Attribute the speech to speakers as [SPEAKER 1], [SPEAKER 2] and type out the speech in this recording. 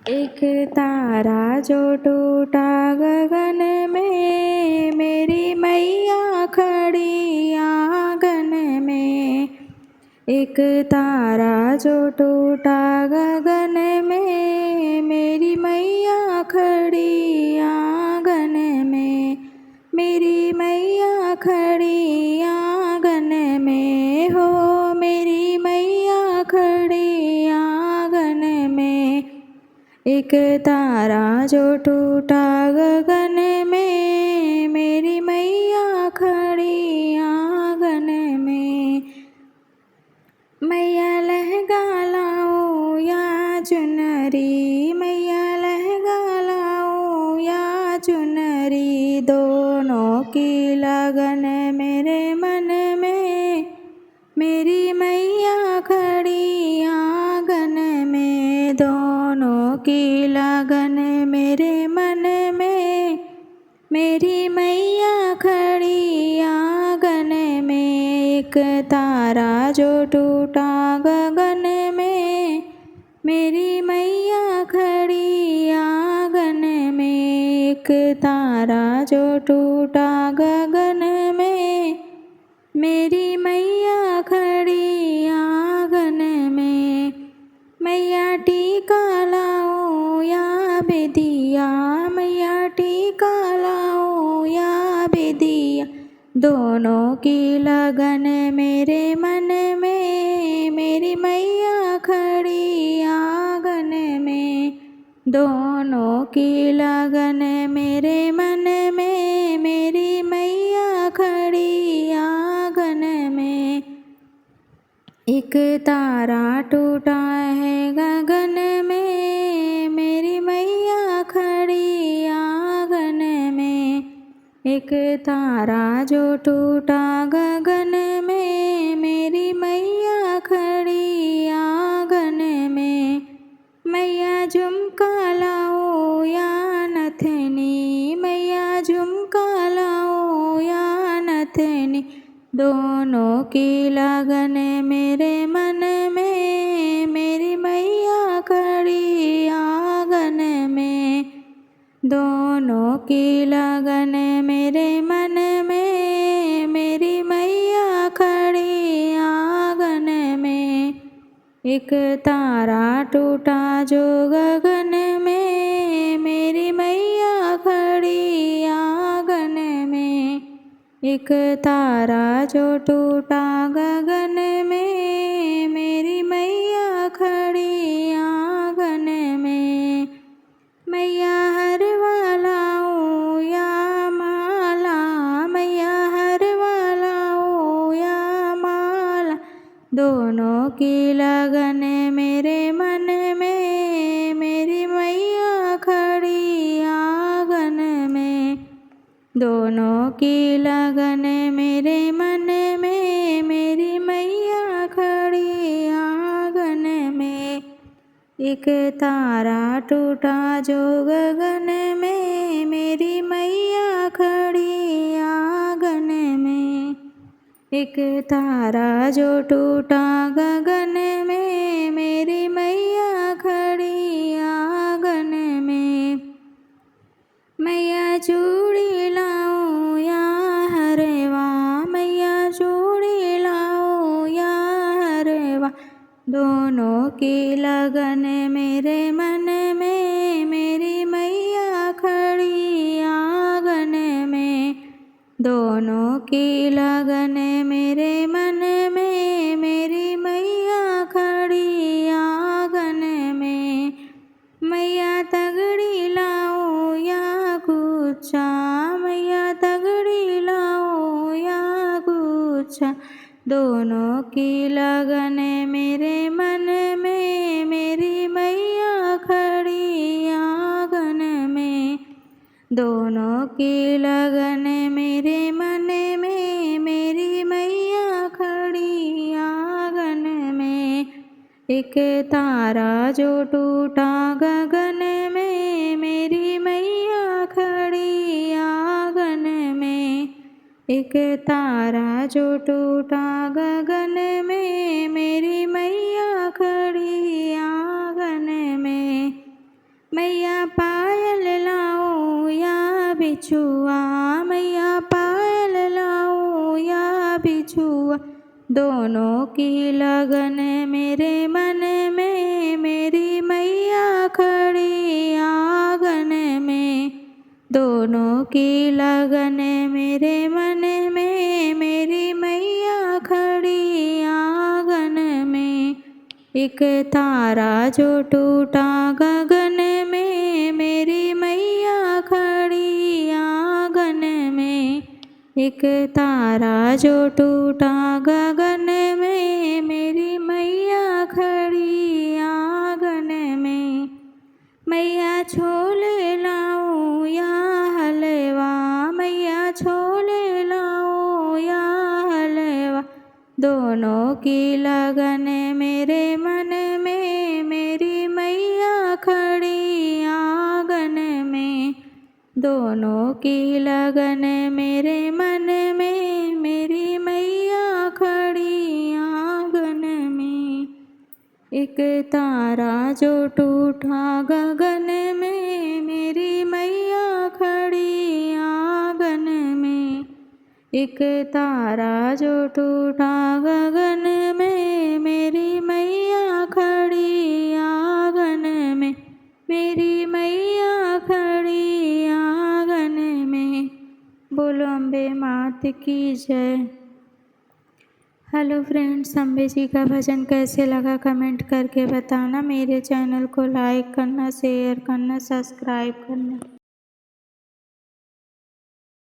[SPEAKER 1] एक तारा जो टूटा गगन में, मेरी मैया खड़ी आंगन में। एक तारा जो टूटा गगन में, मेरी मैया खड़ी आंगन में। मेरी मैया खड़ी आंगन में हो, मेरी मैया खड़ी आंगन में। एक तारा जो टूटा गगन में, मेरी मैया खड़ी आंगन में। मैया लहंगा लाओ या चुनरी, मैया लहंगा लाओ या चुनरी, दोनों की लगन मेरे मन में। मेरी मैया खड़ी आंगन में, दोनों की लगन मेरे मन में। मेरी मैया खड़ी आंगन में। एक तारा जो टूटा गगन में, मेरी मैया खड़ी आंगन में। एक तारा जो टूटा गगन में, मेरी मैया खड़ी आंगन में। मैया टीका लाओ या बिदिया, मैया टीका लाओ या बिदिया, दोनों की लगन मेरे मन में। मेरी मैया खड़ी आंगन में, दोनों की लगन मेरे मन में। मेरी मैया खड़ी आंगन में। एक तारा टूटा है गगन में, मेरी मैया खड़ी आंगन में। एक तारा जो टूटा गगन में, मेरी मैया खड़ी आंगन में। मैया झुमका लाओ या नथनी, मैया झुमका लाओ या नथनी, दोनों की लगन मेरे मन में। मेरी मैया खड़ी आंगन में, दोनों की लगन मेरे मन में। मेरी मैया खड़ी आंगन में। एक तारा टूटा जो गगन में, मेरी मैया खड़ी आंगन में। एक तारा जो टूटा गगन में, मेरी मैया खड़ी आंगन में। मैया हरवा लाओ या माला, मैया हरवा लाओ या माला, दोनों की लगन मेरे मन में। मेरी मैया खड़ी आंगन में, दोनों की लगन मेरे मन में। मेरी मैया खड़ी आंगन में। एक तारा टूटा जो गगन में, मेरी मैया खड़ी आंगन में। एक तारा जो टूटा गगन में, मेरी मैया खड़ी आंगन में। मैया चूड़ी लाओ या हरवा, मैया चूड़ी लाओ या हरवा, दोनों की लगन मेरे मन में। मेरी मैया खड़ी आंगन में, दोनों की लगन मेरे मन में। मेरी मैया खड़ी आंगन में। मैया तगड़ी लाओ या गुच्छा, मैया तगड़ी लाओ या गुच्छा, दोनों की लगन मेरे मन में। मेरी मैया खड़ी आंगन में, दोनों की लगन मेरे मन में। मेरी मैया खड़ी आंगन में। एक तारा जो टूटा गगन में, मेरी मैया खड़ी आंगन में। एक तारा जो टूटा गगन में, मेरी मैया खड़ी आंगन में। बिछुआ, मैया पायल लाऊं या बिछुआ, दोनों की लगन मेरे मन में, मेरी मैया खड़ी आंगन में। दोनों की लगन मेरे मन में, मेरी मैया खड़ी आंगन में। एक तारा जो टूटा गगन में, मेरी मैया खड़ी आंगन में। एक तारा जो टूटा गगन में, मेरी मैया खड़ी आंगन में। मैया छोले लाऊं या हलवा, मैया छोले लाऊं या हलवा, दोनों की लगन मेरे मन में, मेरी मैया खड़ी आंगन में। दोनों की लगन मेरे मन में, मेरी मैया खड़ी आंगन में। एक तारा जो टूटा गगन में, मेरी मैया खड़ी आंगन में। एक तारा जो टूटा गगन में, मेरी मैया खड़ी आंगन में, मेरी मैया खड़ी आंगन में। बोलो अम्बे मात की जय। हेलो फ्रेंड्स, अम्बे जी का भजन कैसे लगा कमेंट करके बताना। मेरे चैनल को लाइक करना, शेयर करना, सब्सक्राइब करना।